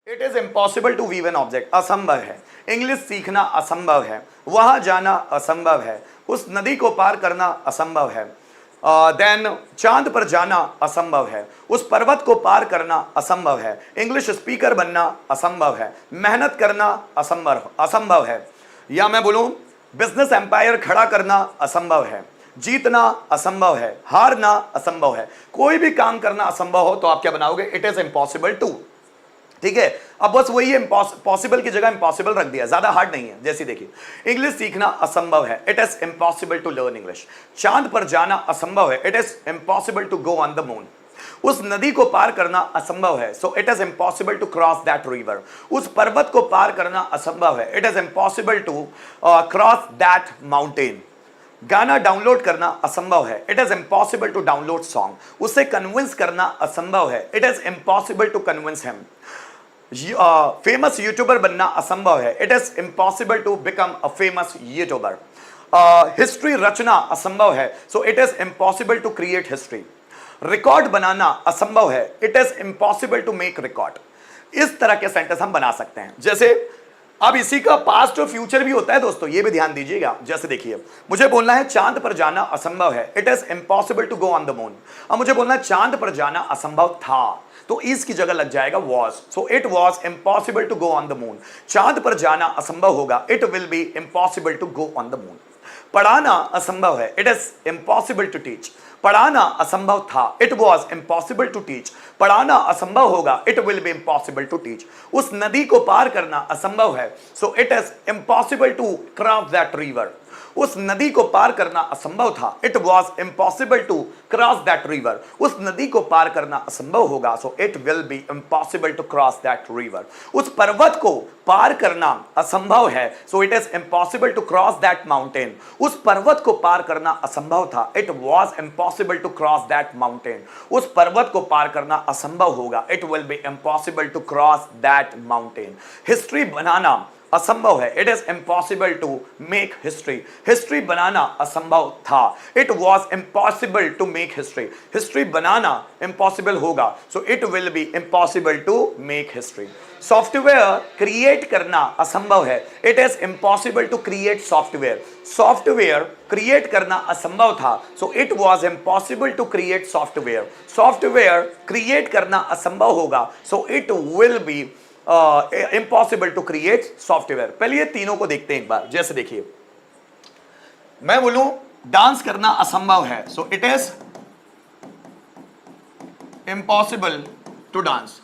It is impossible to weave an object, असंभव है। English सीखना असंभव है। वहां जाना असंभव है। उस नदी को पार करना असंभव है। देन चांद पर जाना असंभव है। उस पर्वत को पार करना असंभव है। इंग्लिश स्पीकर बनना असंभव है। मेहनत करना असंभव है। या मैं बोलूं बिजनेस एम्पायर खड़ा करना असंभव है। जीतना असंभव है। हारना असंभव है। कोई भी काम करना असंभव हो तो आप क्या बनाओगे? It is impossible to. ठीक है, अब बस वही है, पॉसिबल की जगह इम्पॉसिबल रख दिया, ज्यादा हार्ड नहीं है। जैसे देखिए इंग्लिश सीखना असंभव है, it is impossible to learn English. चांद पर जाना असंभव है, it is impossible to go on the moon. उस नदी को पार करना असंभव है, so it is impossible to cross that river. उस पर्वत को पार करना असंभव है, it is impossible to cross that mountain. गाना डाउनलोड करना असंभव है, it is impossible to download song. उसे कन्विंस करना असंभव है, it is impossible to convince him. Famous YouTuber बनना असंभव है, it is impossible to become a famous YouTuber. History रचना असंभव है, so it is impossible to create history. Record बनाना असंभव है, it is impossible to make record. इस तरह के सेंटेंस हम बना सकते हैं। जैसे अब इसी का पास्ट और फ्यूचर भी होता है दोस्तों, ये भी ध्यान दीजिएगा। जैसे देखिए मुझे बोलना है चांद पर जाना असंभव है, it is impossible to go on the moon. अब मुझे बोलना है चांद पर जाना असंभव था, तो इस की जगह लग जाएगा was. So it was impossible to go on the moon. चांद पर जाना असंभव होगा, it will be impossible to go on the moon. पढ़ाना असंभव है, it is impossible to teach. पढ़ाना असंभव था, it was impossible to teach. पढ़ाना असंभव होगा, it will be impossible to teach. उस नदी को पार करना असंभव है, so it is impossible to cross that river. उस नदी को पार करना असंभव था, it was impossible to cross that river. उस नदी को पार करना असंभव होगा, so it will be impossible to cross that river. उस पर्वत को पार करना असंभव है, so it is impossible to cross that mountain. उस पर्वत को पार करना असंभव था, it was impossible to cross that mountain. उस पर्वत को पार करना असंभव होगा, it will be impossible to cross that mountain. History बनाना असंभव है, it is impossible to make history. History बनाना असंभव था, it was impossible to make history. History बनाना इम्पॉसिबल होगा, so it will be impossible to make history. Software create करना असंभव है, it is impossible to create software. Software create करना असंभव था, so it was impossible to create software. Software create करना असंभव होगा, so it will be impossible to create software. पहले ये तीनों को देखते हैं एक बार। जैसे देखिए मैं बोलूं डांस करना असंभव है, so it is impossible to dance.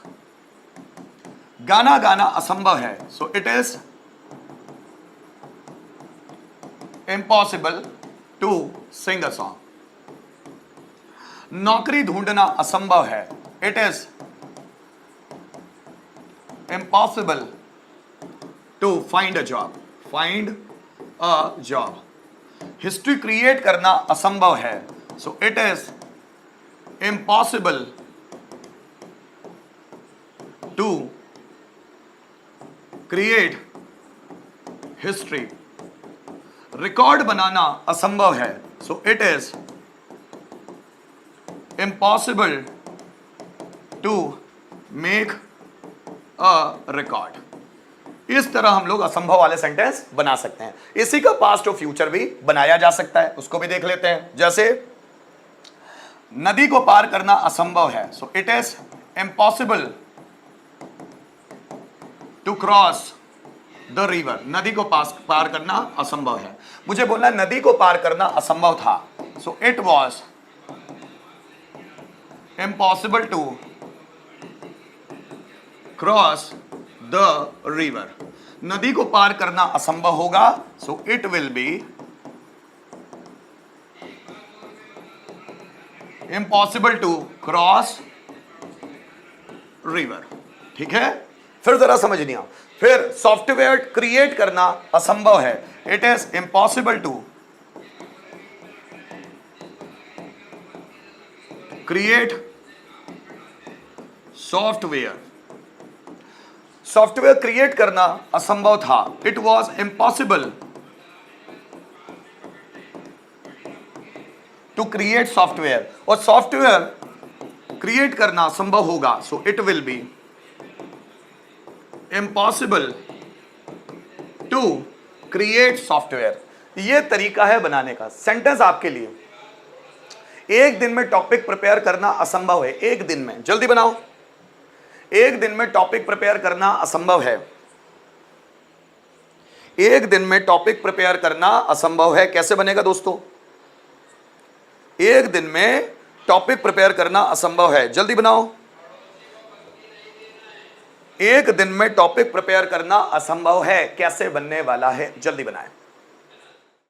गाना गाना असंभव है, so it is impossible to sing a song. नौकरी ढूंढना असंभव है, it is impossible to find a job. Find a job. History create करना असंभव है, so it is impossible to create history. Record बनाना असंभव है, so it is impossible to make record. इस तरह हम लोग असंभव वाले सेंटेंस बना सकते हैं। इसी का पास्ट और फ्यूचर भी बनाया जा सकता है, उसको भी देख लेते हैं। जैसे नदी को पार करना असंभव है, so it is impossible to cross the river. नदी को पार करना असंभव है। मुझे बोलना नदी को पार करना असंभव था, so it was impossible to cross the river. नदी को पार करना असंभव होगा, so it will be impossible to cross river. ठीक है, फिर जरा समझनिए। फिर सॉफ्टवेयर क्रिएट करना असंभव है, it is impossible to create software. Software create करना असंभव था, it was impossible to create software. और सॉफ्टवेयर क्रिएट करना संभव होगा, so it will be impossible to create software. ये तरीका है बनाने का। सेंटेंस आपके लिए, एक दिन में टॉपिक प्रिपेयर करना असंभव है। एक दिन में, जल्दी बनाओ। एक दिन में टॉपिक प्रिपेयर करना असंभव है। एक दिन में टॉपिक प्रिपेयर करना असंभव है। कैसे बनेगा दोस्तों? एक दिन में टॉपिक प्रिपेयर करना असंभव है। जल्दी बनाओ। एक दिन में टॉपिक प्रिपेयर करना असंभव है। कैसे बनने वाला है? जल्दी बनाएं।